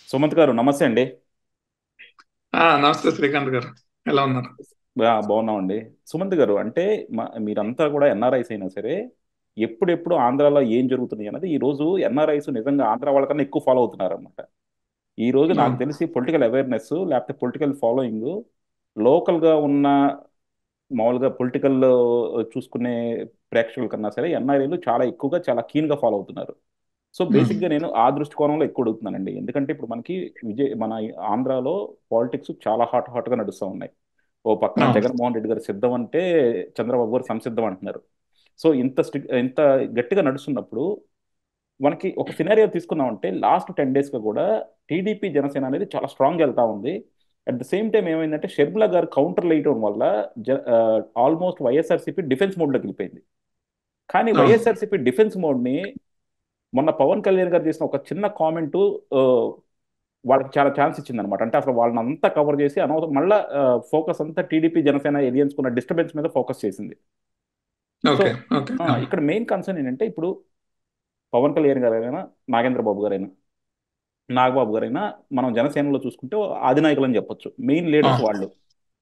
సుమంత్ గారు నమస్తే అండి. నమస్తే శ్రీకాంత్ గారు. ఎలా ఉన్నారు? బాగున్నామండి. సుమంత్ గారు అంటే మీరంతా కూడా ఎన్ఆర్ఐస్ అయినా సరే ఎప్పుడెప్పుడు ఆంధ్రాలో ఏం జరుగుతుంది అన్నది ఈ రోజు ఎన్ఆర్ఐస్ నిజంగా ఆంధ్ర వాళ్ళకన్నా ఎక్కువ ఫాలో అవుతున్నారు అనమాట. ఈ రోజు నాకు అవును. తెలిసి పొలిటికల్ అవేర్నెస్ లేకపోతే పొలిటికల్ ఫాలోయింగ్ లోకల్గా ఉన్న మామూలుగా పొలిటికల్ చూసుకునే ప్రేక్షకుల కన్నా సరే ఎన్ఆర్ఐలు చాలా ఎక్కువగా చాలా కీన్గా ఫాలో అవుతున్నారు. సో ఉమ్, బేసిక్గా నేను ఆ దృష్టికోణంలో ఎక్కువ అడుగుతున్నానండి. ఎందుకంటే ఇప్పుడు మనకి మన ఆంధ్రాలో పాలిటిక్స్ చాలా హాట్గా నడుస్తూ ఉన్నాయి. ఓ పక్కన అవును. జగన్మోహన్ రెడ్డి గారు సిద్ధం అంటే చంద్రబాబు గారు సంసిద్ధం అంటున్నారు. సో ఇంత గట్టిగా నడుస్తున్నప్పుడు మనకి ఒక సినారియో తీసుకున్నామంటే లాస్ట్ 10 డేస్గా కూడా టీడీపీ జనసేన అనేది చాలా స్ట్రాంగ్ వెళ్తా ఉంది. అట్ ద సేమ్ టైం ఏమైందంటే షర్మిల గారు కౌంటర్లు వేయడం వల్ల ఆల్మోస్ట్ వైఎస్ఆర్సీపీ డిఫెన్స్ మోడ్లోకి వెళ్ళిపోయింది. కానీ అవును. వైఎస్ఆర్సీపీ డిఫెన్స్ మోడ్ని మొన్న పవన్ కళ్యాణ్ గారు చేసిన ఒక చిన్న కామెంటు వాళ్ళకి చాలా ఛాన్స్ ఇచ్చింది అనమాట. అంటే అసలు వాళ్ళని అంతా కవర్ చేసి అనవసరం మళ్ళీ ఫోకస్ అంతా టీడీపీ జనసేన ఎలియన్స్ కున్న డిస్టర్బెన్స్ మీద ఫోకస్ చేసింది. So okay. ఓకే. ఇక్కడ మెయిన్ కన్సర్న్ ఏంటంటే ఇప్పుడు పవన్ కళ్యాణ్ గారైనా, నాగేంద్ర బాబు గారైనా, నాగబాబు గారైనా మనం జనసేనలో చూసుకుంటే అధినాయకులు అని చెప్పొచ్చు. మెయిన్ లీడర్స్ వాళ్ళు.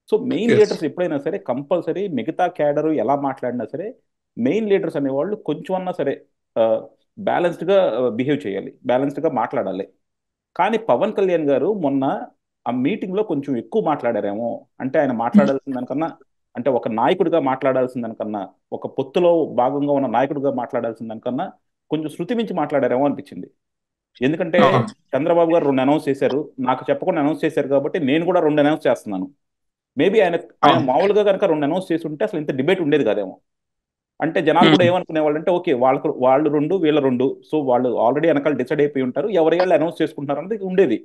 So main S. లీడర్స్ ఎప్పుడైనా సరే కంపల్సరీ మిగతా క్యాడరు ఎలా మాట్లాడినా సరే మెయిన్ లీడర్స్ అనేవాళ్ళు కొంచెం అన్నా సరే బ్యాలెన్స్డ్గా బిహేవ్ చేయాలి, బ్యాలెన్స్డ్గా మాట్లాడాలి. కానీ పవన్ కళ్యాణ్ గారు మొన్న ఆ మీటింగ్లో కొంచెం ఎక్కువ మాట్లాడారేమో. అంటే ఆయన మాట్లాడాల్సిన దానికన్నా, అంటే ఒక నాయకుడిగా మాట్లాడాల్సిన దానికన్నా, ఒక పొత్తులో భాగంగా ఉన్న నాయకుడిగా మాట్లాడాల్సిన దానికన్నా కొంచెం శృతి మించి మాట్లాడారేమో అనిపించింది. ఎందుకంటే అవును. చంద్రబాబు గారు రెండు అనౌన్స్ చేశారు, నాకు చెప్పకుండా అనౌన్స్ చేశారు కాబట్టి నేను కూడా రెండు అనౌన్స్ చేస్తున్నాను. మేబీ ఆయన ఆయన అవును. మామూలుగా కనుక రెండు అనౌన్స్ చేసి ఉంటే అసలు ఇంత డిబేట్ ఉండేది కాదేమో. అంటే జనాలు కూడా ఉమ్, ఏమనుకునే వాళ్ళు అంటే ఓకే వాళ్ళకు వాళ్ళు రెండు వీళ్ళ రెండు, సో వాళ్ళు ఆల్రెడీ వెనకాల డిసైడ్ అయిపోయి ఉంటారు, ఎవరి వాళ్ళు అనౌన్స్ చేసుకుంటారు అనేది ఉండేది.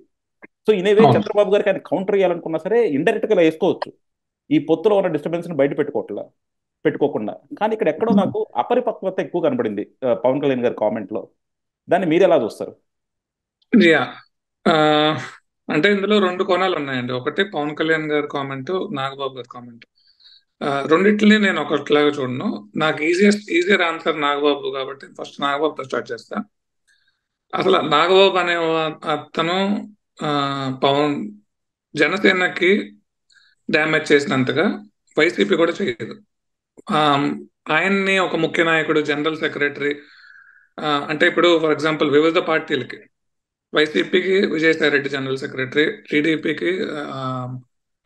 సో ఇనేవే అవును. చంద్రబాబు గారికి ఆయన కౌంటర్ చేయాలనుకున్నా సరే ఇండైరెక్ట్ గా ఇలా వేసుకోవచ్చు, ఈ పొత్తులో ఉన్న డిస్టర్బెన్స్ ని బయట పెట్టుకోకుండా. కానీ ఇక్కడ ఎక్కడో నాకు అపరిపక్వత ఎక్కువ కనబడింది పవన్ కళ్యాణ్ గారి కామెంట్ లో. దాన్ని మీరు ఎలా చూస్తారు? యా. ఆ, అంటే ఇందులో రెండు కోణాలు ఉన్నాయండి. ఒకటి పవన్ కళ్యాణ్ గారి కామెంట్, నాగబాబు గారి కామెంట్. రెండిట్లని నేను ఒకటిలాగా చూడను. నాకు ఈజియర్ ఆన్సర్ నాగబాబు కాబట్టి ఫస్ట్ నాగబాబుతో స్టార్ట్ చేస్తా. అసలు నాగబాబు అనే అతను ఆ, పవన్ జనసేనకి డ్యామేజ్ చేసినంతగా వైసీపీ కూడా చేయదు. ఆమ్, ఆయన్ని ఒక ముఖ్య నాయకుడు, జనరల్ సెక్రటరీ, అంటే ఇప్పుడు ఫర్ ఎగ్జాంపుల్ వివిధ పార్టీలకి, వైసీపీకి విజయసాయి రెడ్డి జనరల్ సెక్రటరీ, టీడీపీకి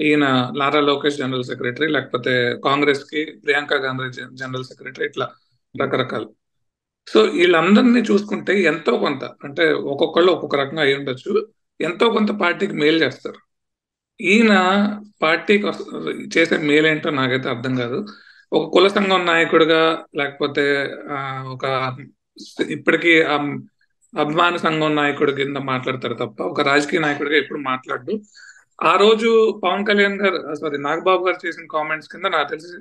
ఈయన నారా లోకేష్ జనరల్ సెక్రటరీ, లేకపోతే కాంగ్రెస్ కి ప్రియాంక గాంధీ జనరల్ సెక్రటరీ, ఇట్లా రకరకాలు. సో వీళ్ళందరినీ చూసుకుంటే ఎంతో కొంత, అంటే ఒక్కొక్కళ్ళు ఒక్కొక్క రకంగా అయి ఉండొచ్చు, ఎంతో కొంత పార్టీకి మేలు చేస్తారు. ఈయన పార్టీకి చేసే మేలేంటో నాకైతే అర్థం కాదు. ఒక కుల సంఘం నాయకుడిగా, లేకపోతే ఆ, ఒక ఇప్పటికీ అభిమాన సంఘం నాయకుడి కింద మాట్లాడతారు తప్ప ఒక రాజకీయ నాయకుడిగా ఎప్పుడు మాట్లాడు. ఆ రోజు పవన్ కళ్యాణ్ గారు, సారీ నాగబాబు గారు చేసిన కామెంట్స్ కింద నాకు తెలిసి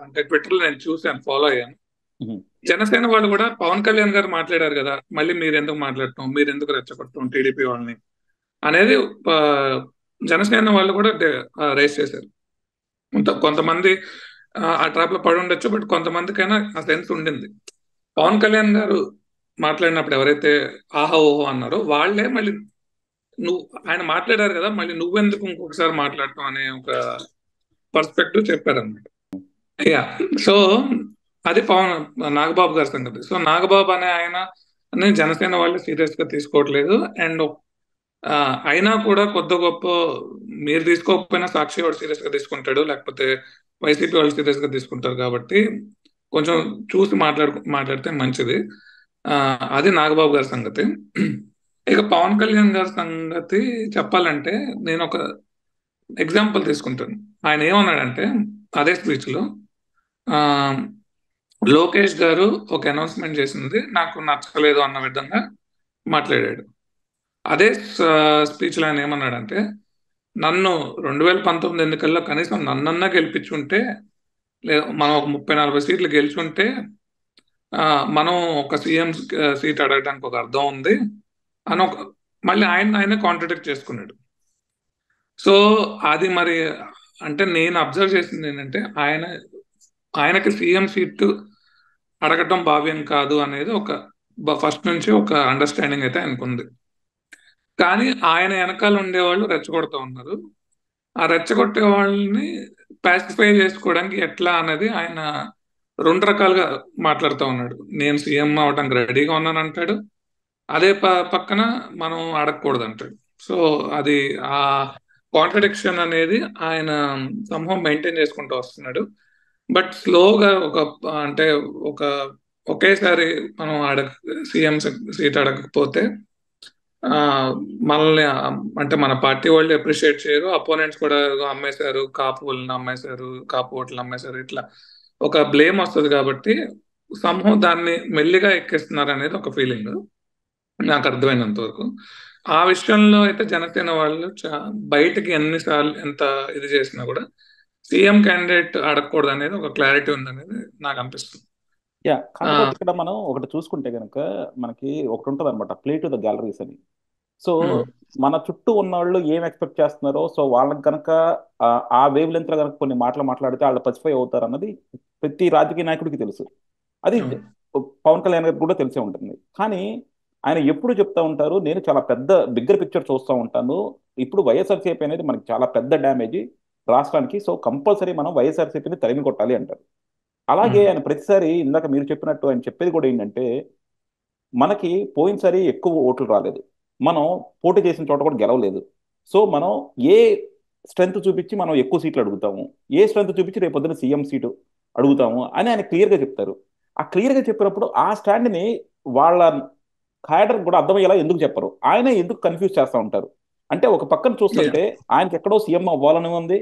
అంటే ట్విట్టర్ లో నేను చూశాను, ఫాలో అయ్యాను. ఉహు. జనసేన వాళ్ళు కూడా పవన్ కళ్యాణ్ గారు మాట్లాడారు కదా, మళ్ళీ మీరు ఎందుకు మాట్లాడటం, మీరు ఎందుకు రెచ్చగొట్టడం టీడీపీ వాళ్ళని అనేది ఆ, జనసేన వాళ్ళు కూడా రేస్ చేశారు. కొంతమంది ఆ ట్రాప్ లో పడి ఉండొచ్చు, బట్ కొంతమందికైనా ఆ సెన్స్ ఉండింది. పవన్ కళ్యాణ్ గారు మాట్లాడినప్పుడు ఎవరైతే ఆహా ఓహో అన్నారో వాళ్ళే మళ్ళీ నువ్వు, ఆయన మాట్లాడారు కదా, మళ్ళీ నువ్వెందుకు ఇంకొకసారి మాట్లాడటం అనే ఒక పర్స్పెక్టివ్ చెప్పారన్నమాట. యా. సో అది పవన్ నాగబాబు గారి సంగతి. సో నాగబాబు అనే ఆయన జనసేన వాళ్ళు సీరియస్ గా తీసుకోవట్లేదు. అండ్ ఆ, అయినా కూడా కొద్ది గొప్ప మీరు తీసుకోకపోయినా సాక్షి వాడు సీరియస్ గా తీసుకుంటాడు, లేకపోతే వైసీపీ వాళ్ళు సీరియస్ గా తీసుకుంటారు కాబట్టి కొంచెం చూసి మాట్లాడితే మంచిది. ఆ, అది నాగబాబు గారి సంగతి. ఇక పవన్ కళ్యాణ్ గారి సంగతి చెప్పాలంటే నేను ఒక ఎగ్జాంపుల్ తీసుకుంటాను. ఆయన ఏమన్నాడంటే అదే స్పీచ్ లో, ఆ, లోకేష్ గారు ఒక అనౌన్స్మెంట్ చేసింది నాకు నచ్చలేదు అన్న విధంగా మాట్లాడాడు. అదే స్పీచ్ లో ఆయన ఏమన్నాడంటే, నన్ను 2019 ఎన్నికల్లో కనీసం నన్నన్నా గెలిపించుంటే, లేదా మనం ఒక 30-40 సీట్లు గెలిచుంటే ఆ, మనం ఒక సీఎం సీట్ అడగడానికి ఒక అర్థం ఉంది అని ఒక, మళ్ళీ ఆయన కాంట్రడిక్ట్ చేసుకున్నాడు. సో అది మరి, అంటే నేను అబ్జర్వ్ చేసింది ఏంటంటే ఆయనకి సీఎం సీట్ అడగటం భావ్యం కాదు అనేది ఒక ఫస్ట్ నుంచి ఒక అండర్స్టాండింగ్ అయితే ఆయనకు ఉంది. కానీ ఆయన వెనకాల ఉండేవాళ్ళు రెచ్చగొడుతూ ఉన్నారు. ఆ రెచ్చగొట్టే వాళ్ళని పాసిఫై చేసుకోవడానికి ఎట్లా అనేది ఆయన రెండు రకాలుగా మాట్లాడుతూ ఉన్నాడు. నేను సీఎం అవడానికి రెడీగా ఉన్నాను అంటాడు. అదే పక్కన మనం అడగకూడదు అంటాడు. సో అది ఆ కాంట్రడిక్షన్ అనేది ఆయన సంహం మెయింటైన్ చేసుకుంటూ వస్తున్నాడు. బట్ స్లోగా అంటే ఒక ఒకేసారి మనం సీఎం సీట్ అడగకపోతే ఆ మనల్ని అంటే మన పార్టీ వాళ్ళు అప్రిషియేట్ చేయరు, అపోనెంట్స్ కూడా "ఏదో అమ్మేశారు, కాపు వాళ్ళని అమ్మేశారు, కాపు ఓట్లను అమ్మేశారు" ఇట్లా ఒక బ్లేమ్ వస్తుంది. కాబట్టి సమూహం దాన్ని మెల్లిగా ఎక్కిస్తున్నారు అనేది ఒక ఫీలింగ్ నాకు అర్థమైనంత వరకు. ఆ విషయంలో అయితే జనసేన వాళ్ళు బయటకి ఎన్నిసార్లు ఎంత ఇది చేసినా కూడా సీఎం క్యాండిడేట్ అడగకూడదు అనేది ఒక క్లారిటీ ఉందనేది నాకు అనిపిస్తుంది. యా, ఆ, కాకపోతే ఇక్కడ మనం ఒకటి చూసుకుంటే కనుక మనకి ఒకటి ఉంటుంది అనమాట, ప్లే టు ద గ్యాలరీస్ అని. సో ఉమ్, మన చుట్టూ ఉన్న వాళ్ళు ఏం ఎక్స్పెక్ట్ చేస్తున్నారో, సో వాళ్ళకి కనుక ఆ వేవ్ లెంత్ లో కనుక కొన్ని మాటలు మాట్లాడితే వాళ్ళు పసిఫై అవుతారు అన్నది ప్రతి రాజకీయ నాయకుడికి తెలుసు. అది ఉమ్, పవన్ కళ్యాణ్ గారికి కూడా తెలిసే ఉంటుంది. కానీ ఆయన ఎప్పుడు చెప్తా ఉంటారు, నేను చాలా పెద్ద బిగ్గర్ పిక్చర్ చూస్తూ ఉంటాను. ఇప్పుడు వైఎస్ఆర్సీపీ అనేది మనకి చాలా పెద్ద డ్యామేజ్ రాష్ట్రానికి, సో కంపల్సరీ మనం వైఎస్ఆర్సీపీని తరిమి కొట్టాలి అంటారు. అలాగే ఉమ్, ఆయన ప్రతిసారి ఇందాక మీరు చెప్పినట్టు ఆయన చెప్పేది కూడా ఏంటంటే, మనకి పోయినసారి ఎక్కువ ఓట్లు రాలేదు, మనం పోటీ చేసిన చోట కూడా గెలవలేదు, సో మనం ఏ స్ట్రెంత్ చూపించి మనం ఎక్కువ సీట్లు అడుగుతాము, ఏ స్ట్రెంత్ చూపించి రేపు పొద్దున సీఎం సీటు అడుగుతాము అని ఆయన క్లియర్గా చెప్తారు. ఆ క్లియర్గా చెప్పినప్పుడు ఆ స్టాండ్ని వాళ్ళ క్యాడర్ కూడా అర్థమయ్యేలా ఎందుకు చెప్పరు, ఆయన ఎందుకు కన్ఫ్యూజ్ చేస్తూ ఉంటారు. అంటే ఒక పక్కన yeah, చూస్తుంటే ఆయనకి ఎక్కడో సీఎం అవ్వాలని ఉంది,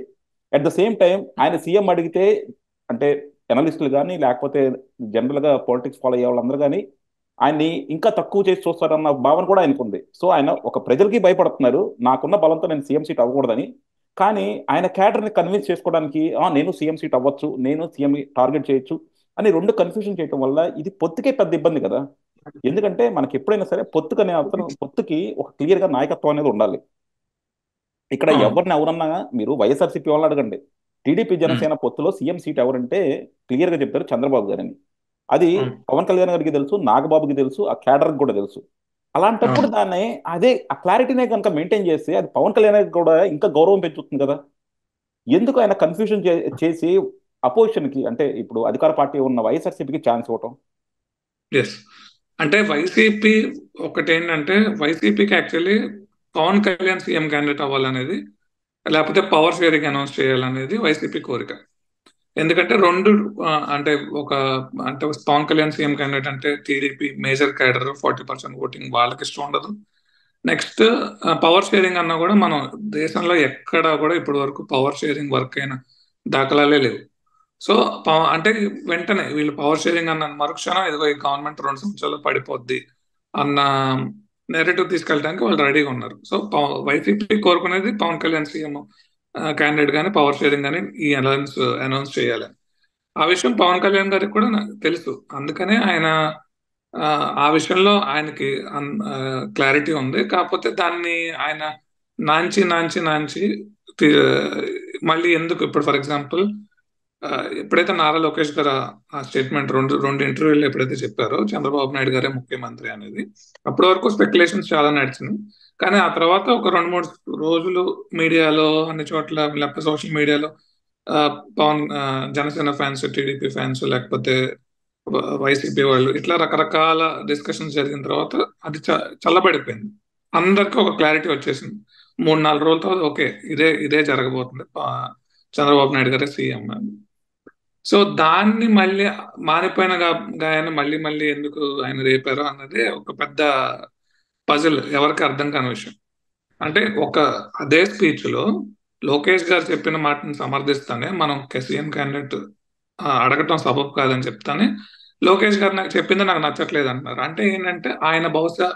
అట్ ద సేమ్ టైం ఆయన సీఎం అడిగితే అంటే ఎనలిస్టులు కానీ లేకపోతే జనరల్గా పాలిటిక్స్ ఫాలో అయ్యే వాళ్ళందరూ కానీ ఆయన్ని ఇంకా తక్కువ చేసి చూస్తారన్న భావన కూడా ఆయనకు ఉంది. సో ఆయన ఒక ప్రజలకి భయపడుతున్నారు, నాకున్న బలంతో నేను సీఎం సీట్ అవ్వకూడదని. కానీ ఆయన క్యాడర్ని కన్విన్స్ చేసుకోవడానికి నేను సీఎం సీట్ అవ్వచ్చు, నేను సీఎం టార్గెట్ చేయొచ్చు అని రెండు కన్ఫ్యూజన్ చేయడం వల్ల ఇది పొత్తుకే పెద్ద ఇబ్బంది కదా. ఎందుకంటే మనకి ఎప్పుడైనా సరే పొత్తుకనే అతను పొత్తుకి ఒక క్లియర్గా నాయకత్వం అనేది ఉండాలి. ఇక్కడ అవును, ఎవరిని ఎవరన్నా మీరు వైఎస్ఆర్సీపీ వాళ్ళని అడగండి, టీడీపీ ఉమ్, జనసేన పొత్తులో సీఎం సీట్ ఎవరంటే క్లియర్గా చెప్తారు చంద్రబాబు గారని. అది అవును, పవన్ కళ్యాణ్ గారికి తెలుసు, నాగబాబుకి తెలుసు, ఆ క్యాడర్కి కూడా తెలుసు. అలాంటప్పుడు అవును. దాన్ని అదే ఆ క్లారిటీనే కనుక మెయింటైన్ చేస్తే అది పవన్ కళ్యాణ్ గారికి కూడా ఇంకా గౌరవం పెంచుతుంది కదా. ఎందుకు ఆయన కన్ఫ్యూజన్ చేసి అపోజిషన్కి అంటే ఇప్పుడు అధికార పార్టీ ఉన్న వైఎస్ఆర్సీపీకి ఛాన్స్ ఇవ్వటం. ఎస్, అంటే వైసీపీ ఒకటేంటంటే వైసీపీకి actually Pawan Kalyan CM candidate అవ్వాలనేది, లేకపోతే పవర్ షేరింగ్ అనౌన్స్ చేయాలనేది వైసీపీ కోరిక. ఎందుకంటే రెండు అంటే ఒక అంటే పవన్ కళ్యాణ్ సీఎం క్యాండిడేట్ అంటే టీడీపీ మేజర్ క్యాడర్ 40% ఓటింగ్ వాళ్ళకి ఇష్టం ఉండదు. నెక్స్ట్ పవర్ షేరింగ్ అన్నా కూడా మనం దేశంలో ఎక్కడా కూడా ఇప్పటి వరకు పవర్ షేరింగ్ వర్క్ అయిన దాఖలాలే లేవు. సో అంటే వెంటనే వీళ్ళు పవర్ షేరింగ్ అన్న మరుక్షణం ఇదిగో ఈ గవర్నమెంట్ 2 సంవత్సరాలు పడిపోద్ది అన్న నెరేటివ్ తీసుకెళ్ళడానికి వాళ్ళు రెడీగా ఉన్నారు. సో వైసీపీ కోరుకునేది పవన్ కళ్యాణ్ సీఎం క్యాండిడేట్ గానీ పవర్ షేరింగ్ గానీ ఈ అలయన్స్ అనౌన్స్ చేయాలి. ఆ విషయం పవన్ కళ్యాణ్ గారికి కూడా నాకు తెలుసు. అందుకనే ఆయన ఆ ఆ విషయంలో ఆయనకి క్లారిటీ ఉంది. కాకపోతే దాన్ని ఆయన నాంచి నాంచి నాంచి తి- మళ్ళీ ఎందుకు ఇప్పుడు ఫర్ ఎగ్జాంపుల్ ఎప్పుడైతే నారా లోకేష్ గారు ఆ స్టేట్మెంట్ రెండు రెండు ఇంటర్వ్యూలు ఎప్పుడైతే చెప్పారో చంద్రబాబు నాయుడు గారే ముఖ్యమంత్రి అనేది, అప్పటి వరకు స్పెక్యులేషన్స్ చాలా నడిచినాయి. కానీ ఆ తర్వాత ఒక 2-3 రోజులు మీడియాలో అన్ని చోట్ల లేకపోతే సోషల్ మీడియాలో ఆ, జనసేన ఫ్యాన్స్, టీడీపీ ఫ్యాన్స్, లేకపోతే వైసీపీ వాళ్ళు ఇట్లా రకరకాల డిస్కషన్స్ జరిగిన తర్వాత అది చల్లబడిపోయింది. అందరికీ ఒక క్లారిటీ వచ్చేసింది. 3-4 రోజుల తర్వాత ఓకే, ఇదే ఇదే జరగబోతుంది, చంద్రబాబు నాయుడు గారే సీఎం అని. సో దాన్ని మళ్ళీ మారిపోయిన గాయాన్ని మళ్ళీ మళ్ళీ ఎందుకు ఆయన రేపారో అన్నది ఒక పెద్ద పజిల్, ఎవరికి అర్థం కాని విషయం. అంటే అదే స్పీచ్ లో లోకేష్ గారు చెప్పిన మాటను సమర్థిస్తానే మనం సీఎం క్యాండిడేట్ అడగటం సబబు కాదని చెప్తానే లోకేష్ గారు నాకు చెప్పింది నాకు నచ్చట్లేదు అంటున్నారు. అంటే ఏంటంటే ఆయన బహుశా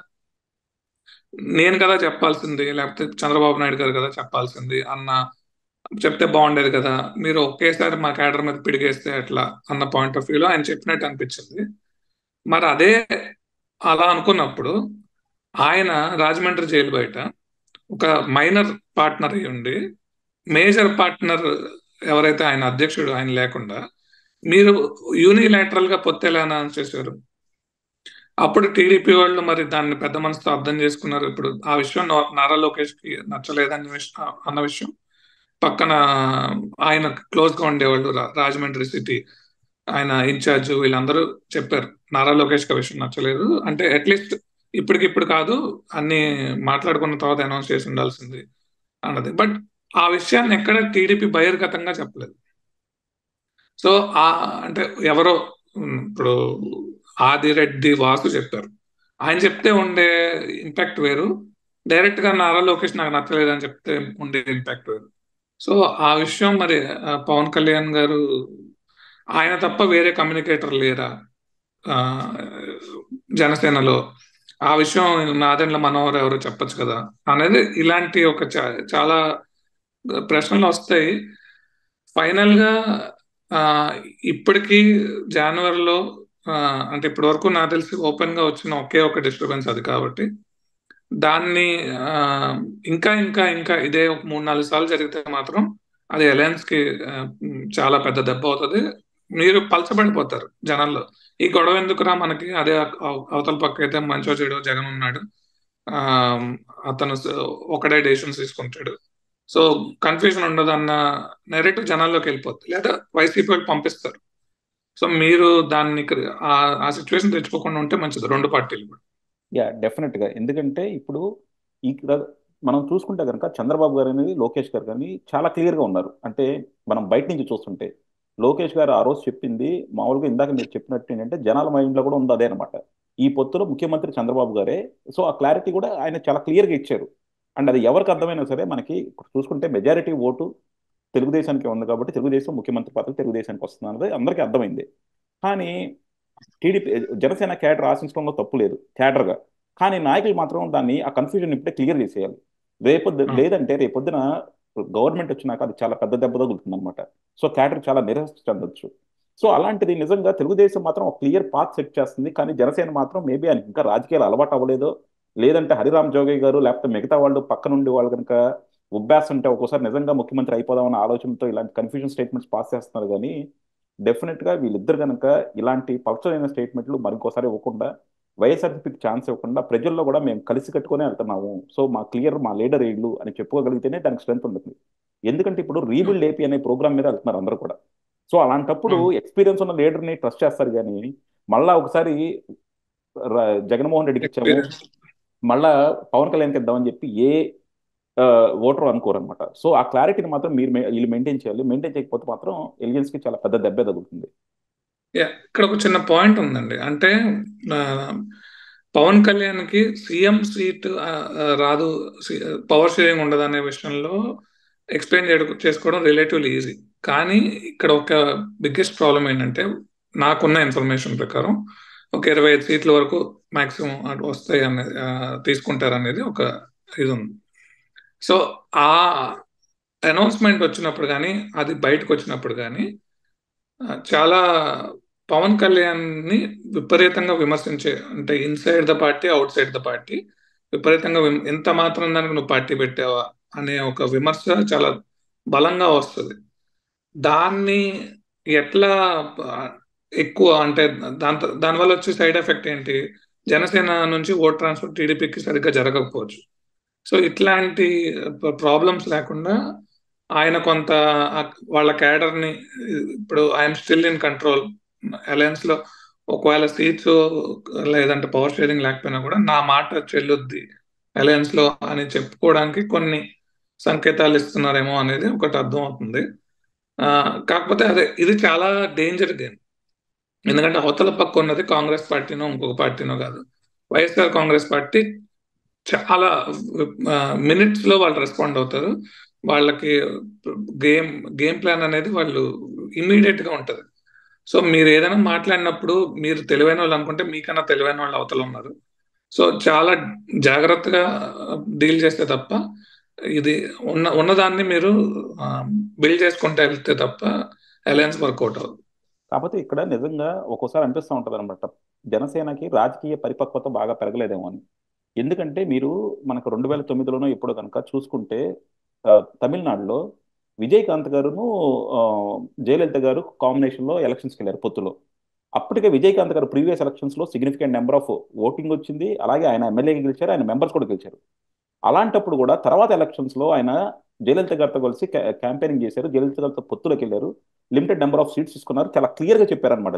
నేను కదా చెప్పాల్సింది, లేకపోతే చంద్రబాబు నాయుడు గారు కదా చెప్పాల్సింది అన్న, చెప్తే బాగుండేది కదా, మీరు ఒకేసారి మా క్యాడర్ మీద పిడిగేస్తే ఎట్లా అన్న పాయింట్ ఆఫ్ వ్యూలో ఆయన చెప్పినట్టు అనిపించింది. మరి అదే అలా అనుకున్నప్పుడు ఆయన రాజమండ్రి జైలు బయట ఒక మైనర్ పార్ట్నర్ అయి ఉండి మేజర్ పార్ట్నర్ ఎవరైతే ఆయన అధ్యక్షుడు ఆయన లేకుండా మీరు యూనిలాటరల్ గా పొత్తు ఎలా అనౌన్స్ చేశారు? అప్పుడు టీడీపీ వాళ్ళు మరి దాన్ని పెద్ద మనసుతో అర్థం చేసుకున్నారు. ఇప్పుడు ఆ విషయం నారా లోకేష్ కి నచ్చలేదన్న విషయం, అన్న విషయం పక్కన ఆయన క్లోజ్ గా ఉండేవాళ్ళు రాజమండ్రి సిటీ ఆయన ఇన్ఛార్జ్ వీళ్ళందరూ చెప్పారు నారా లోకేష్ కి ఆ విషయం నచ్చలేదు, అంటే అట్లీస్ట్ ఇప్పటికిప్పుడు కాదు, అన్ని మాట్లాడుకున్న తర్వాత అనౌన్స్ చేసి ఉండాల్సింది అన్నది. బట్ ఆ విషయాన్ని ఎక్కడ టీడీపీ బహిర్గతంగా చెప్పలేదు. సో ఆ అంటే ఎవరో ఇప్పుడు ఆదిరెడ్డి వాసు చెప్పారు, ఆయన చెప్తే ఉండే ఇంపాక్ట్ వేరు, డైరెక్ట్ గా నారా లోకేష్ నాకు నచ్చలేదు అని చెప్తే ఉండే ఇంపాక్ట్ వేరు. సో ఆ విషయం మరి పవన్ కళ్యాణ్ గారు ఆయన తప్ప వేరే కమ్యూనికేటర్ లేరా ఆ, జనసేనలో, ఆ విషయం నాదెండ్ల మనోహర్ ఎవరో చెప్పొచ్చు కదా అనేది, ఇలాంటి ఒక చాలా ప్రశ్నలు వస్తాయి. ఫైనల్ గా ఆ, ఇప్పటికీ జనవరిలో ఆ, అంటే ఇప్పటి వరకు నాకు తెలిసి ఓపెన్ గా వచ్చిన ఒకే ఒక డిస్టర్బెన్స్ అది కాబట్టి దాన్ని ఆ, ఇంకా ఇంకా ఇంకా ఇదే ఒక 3-4 సార్లు జరిగితే మాత్రం అది అలయన్స్ కి చాలా పెద్ద దెబ్బ అవుతుంది. మీరు పలచబడిపోతారు జనాల్లో. ఈ గొడవ ఎందుకురా మనకి, అదే అవతల పక్క అయితే మంచో చెడో జగన్ ఉన్నాడు, ఆ అతను ఒకడే డెసిషన్స్ తీసుకుంటాడు, సో కన్ఫ్యూజన్ ఉండదు అన్న నెరేటివ్ జనాల్లోకి వెళ్ళిపోతుంది, లేదా వైసీపీ వాళ్ళు పంపిస్తారు. సో మీరు దాన్ని ఆ సిచ్యువేషన్ తెచ్చుకోకుండా ఉంటే మంచిది రెండు పార్టీలు కూడా. యా, డెఫినెట్గా. ఎందుకంటే ఇప్పుడు ఇక్కడ మనం చూసుకుంటే కనుక చంద్రబాబు గారు అనేది లోకేష్ గారు కానీ చాలా క్లియర్గా ఉన్నారు. అంటే మనం బయట నుంచి చూస్తుంటే లోకేష్ గారు ఆ రోజు చెప్పింది మామూలుగా ఇందాక మీరు చెప్పినట్టు ఏంటంటే జనాల మైండ్లో కూడా ఉంది అదే అనమాట. ఈ పొత్తులో ముఖ్యమంత్రి చంద్రబాబు గారే. సో ఆ క్లారిటీ కూడా ఆయన చాలా క్లియర్గా ఇచ్చారు. అండ్ అది ఎవరికి అర్థమైనా సరే మనకి ఇప్పుడు చూసుకుంటే మెజారిటీ ఓటు తెలుగుదేశానికి ఉంది కాబట్టి తెలుగుదేశం ముఖ్యమంత్రి పదవి తెలుగుదేశానికి వస్తుంది అన్నది అందరికీ అర్థమైంది. కానీ టీడీపీ జనసేన క్యాడర్ ఆశించడంలో తప్పు లేదు క్యాడర్గా. కానీ నాయకులు మాత్రం దాన్ని ఆ కన్ఫ్యూజన్ ఇప్పుడే క్లియర్ చేసేయాలి. లేదంటే రేపొద్దున గవర్నమెంట్ వచ్చినాక అది చాలా పెద్ద దెబ్బ తగులుతుంది అనమాట. సో క్యాడర్ చాలా నిరాశ చెందొచ్చు. సో అలాంటిది నిజంగా తెలుగుదేశం మాత్రం ఒక క్లియర్ పాత్ సెట్ చేస్తుంది. కానీ జనసేన మాత్రం మేబీ ఆయనకి ఇంకా రాజకీయాలు అలవాటు అవ్వలేదో, లేదంటే హరిరామ్ జోగయ్య గారు లేకపోతే మిగతా వాళ్ళు పక్క నుండి వాళ్ళు కనుక ఉబ్బేస్తుంటే ఒక్కోసారి నిజంగా ముఖ్యమంత్రి అయిపోదామన్న ఆలోచనతో ఇలాంటి కన్ఫ్యూజన్ స్టేట్మెంట్స్ పాస్ చేస్తున్నారు. కానీ డెఫినెట్ గా వీళ్ళిద్దరు కనుక ఇలాంటి పలుచనైన స్టేట్మెంట్లు మరింకోసారి ఇవ్వకుండా, వైఎస్ఆర్సీపీకి ఛాన్స్ ఇవ్వకుండా ప్రజల్లో కూడా మేము కలిసి కట్టుకునే వెళ్తున్నాము, సో మా క్లియర్ మా లీడర్ వీళ్ళు అని చెప్పుకోగలిగితేనే దానికి స్ట్రెంత్ ఉంటుంది. ఎందుకంటే ఇప్పుడు రీబిల్డ్ ఏపీ అనే ప్రోగ్రామ్ మీద వెళ్తున్నారు అందరూ కూడా. సో అలాంటప్పుడు ఎక్స్పీరియన్స్ ఉన్న లీడర్ని ట్రస్ట్ చేస్తారు. కానీ మళ్ళా ఒకసారి జగన్మోహన్ రెడ్డికి ఇచ్చాము, ఎక్స్పీరియన్స్. మళ్ళా పవన్ కళ్యాణ్కి ఇద్దామని చెప్పి ఏ ఓటర్ అనుకోరు అనమాట. సో ఆ క్లారిటీని మాత్రం మీరు వీళ్ళు మెయింటైన్ చేయాలి. మెయింటైన్ చేయకపోతే మాత్రం ఎలియన్స్ కి చాలా పెద్ద దెబ్బే తగులుతుంది. ఇక్కడ ఒక చిన్న పాయింట్ ఉందండి, అంటే ఆ, పవన్ కళ్యాణ్ కి సీఎం సీట్ రాదు, పవర్ షేరింగ్ ఉండదు అనే విషయంలో ఎక్స్ప్లెయిన్ చేసుకోవడం రిలేటివ్లీ ఈజీ. కానీ ఇక్కడ ఒక బిగ్గెస్ట్ ప్రాబ్లం ఏంటంటే, నాకున్న ఇన్ఫర్మేషన్ ప్రకారం ఒక 25 సీట్ల వరకు మాక్సిమం వస్తాయి అనేది తీసుకుంటారు అనేది ఒక ఇది ఉంది. సో ఆ అనౌన్స్మెంట్ వచ్చినప్పుడు కానీ అది బయటకు వచ్చినప్పుడు కానీ చాలా పవన్ కళ్యాణ్ ని విపరీతంగా విమర్శించే, అంటే inside the party out side the party విపరీతంగా ఎంత మాత్రం దానికి నువ్వు పార్టీ పెట్టావా అనే ఒక విమర్శ చాలా బలంగా వస్తుంది. దాన్ని ఎట్లా ఆ, ఎక్కువ అంటే దానివల్ల వచ్చే సైడ్ ఎఫెక్ట్ ఏంటి, జనసేన నుంచి ఓట్ ట్రాన్స్ఫర్ టీడీపీకి సరిగ్గా జరగకపోవచ్చు. సో ఇట్లాంటి ప్రాబ్లమ్స్ లేకుండా ఆయన కొంత వాళ్ళ క్యాడర్ ని, ఇప్పుడు I'm still in control alliance లో, ఒకవేళ సీట్స్ లేదంటే పవర్ షేరింగ్ లేకపోయినా కూడా నా మాట చెల్లుద్ది అలయన్స్ లో అని చెప్పుకోవడానికి కొన్ని సంకేతాలు ఇస్తున్నారేమో అనేది ఒకటి అర్థం అవుతుంది. ఆ, కాకపోతే అదే ఇది చాలా డేంజర్ గేమ్. ఎందుకంటే అవతల పక్క ఉన్నది కాంగ్రెస్ పార్టీనో ఇంకొక పార్టీనో కాదు, వైఎస్ఆర్ కాంగ్రెస్ పార్టీ. చాలా మినిట్స్ లో వాళ్ళు రెస్పాండ్ అవుతారు. వాళ్ళకి గేమ్ గేమ్ ప్లాన్ అనేది వాళ్ళు ఇమ్మీడియట్ గా ఉంటది. సో మీరు ఏదైనా మాట్లాడినప్పుడు మీరు తెలివైన వాళ్ళు అనుకుంటే మీకన్నా తెలివైన వాళ్ళు అవతల ఉన్నారు. సో చాలా జాగ్రత్తగా డీల్ చేస్తే తప్ప, ఇది ఉన్నదాన్ని మీరు బిల్డ్ చేసుకుంటే వెళ్తే తప్ప అలయన్స్ వర్కౌట్ అవ్వదు. కాకపోతే ఇక్కడ నిజంగా ఒక్కోసారి అనిపిస్తూ ఉంటుంది అనమాట, జనసేనకి రాజకీయ పరిపక్వత బాగా పెరగలేదేమో అని. ఎందుకంటే మీరు మనకు 2009లోనో ఎప్పుడో కనుక చూసుకుంటే ఆ, తమిళనాడులో విజయకాంత్ గారును ఆ, జయలలిత గారు కాంబినేషన్లో ఎలక్షన్స్కి వెళ్ళారు పొత్తులో. అప్పటికే విజయకాంత్ గారు ప్రీవియస్ ఎలక్షన్స్లో సిగ్నిఫికెంట్ నెంబర్ ఆఫ్ ఓటింగ్ వచ్చింది, అలాగే ఆయన ఎమ్మెల్యేగా గెలిచారు, ఆయన మెంబర్స్ కూడా గెలిచారు. అలాంటప్పుడు కూడా తర్వాత ఎలక్షన్స్లో ఆయన జయలలిత గారితో కలిసి క్యాంపెయినింగ్ చేశారు, జయలలిత గారితో పొత్తులోకి వెళ్ళారు, లిమిటెడ్ నెంబర్ ఆఫ్ సీట్స్ తీసుకున్నారు, చాలా క్లియర్గా చెప్పారనమాట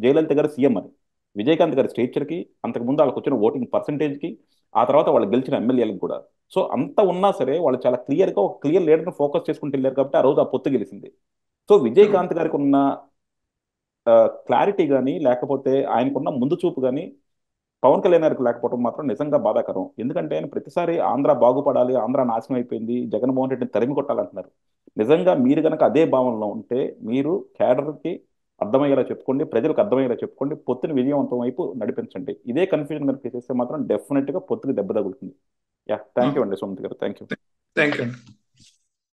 జయలలిత గారు సీఎం అని. విజయకాంత్ గారి స్టేచర్కి, అంతకుముందు వాళ్ళకి వచ్చిన ఓటింగ్ పర్సంటేజ్కి, ఆ తర్వాత వాళ్ళు గెలిచిన ఎమ్మెల్యేలకు కూడా. సో అంత ఉన్నా సరే వాళ్ళు చాలా క్లియర్గా ఒక క్లియర్ లీడర్ని ఫోకస్ చేసుకుంటూ వెళ్ళారు కాబట్టి ఆ రోజు ఆ పొత్తు గెలిచింది. సో అవును. విజయకాంత్ గారికి ఉన్న క్లారిటీ కానీ, లేకపోతే ఆయనకున్న ముందు చూపు కానీ పవన్ కళ్యాణ్ గారికి లేకపోవడం మాత్రం నిజంగా బాధాకరం. ఎందుకంటే ఆయన ప్రతిసారి ఆంధ్ర బాగుపడాలి, ఆంధ్ర నాశనం అయిపోయింది, జగన్మోహన్ రెడ్డిని తరిమి కొట్టాలంటున్నారు. నిజంగా మీరు కనుక అదే భావనలో ఉంటే మీరు కేడర్కి అర్థమయ్యేలా చెప్పుకోండి, ప్రజలకు అర్థమయ్యేలా చెప్పుకోండి, పొత్తుని విజయవంతం వైపు నడిపించండి. ఇదే కన్ఫ్యూజన్ కనుక చేస్తే మాత్రం డెఫినెట్గా పొత్తుకి దెబ్బ తగులుతుంది. యా, థ్యాంక్ యూ అండి సుమంత్ గారు, థ్యాంక్ యూ. థ్యాంక్ యూ అండి.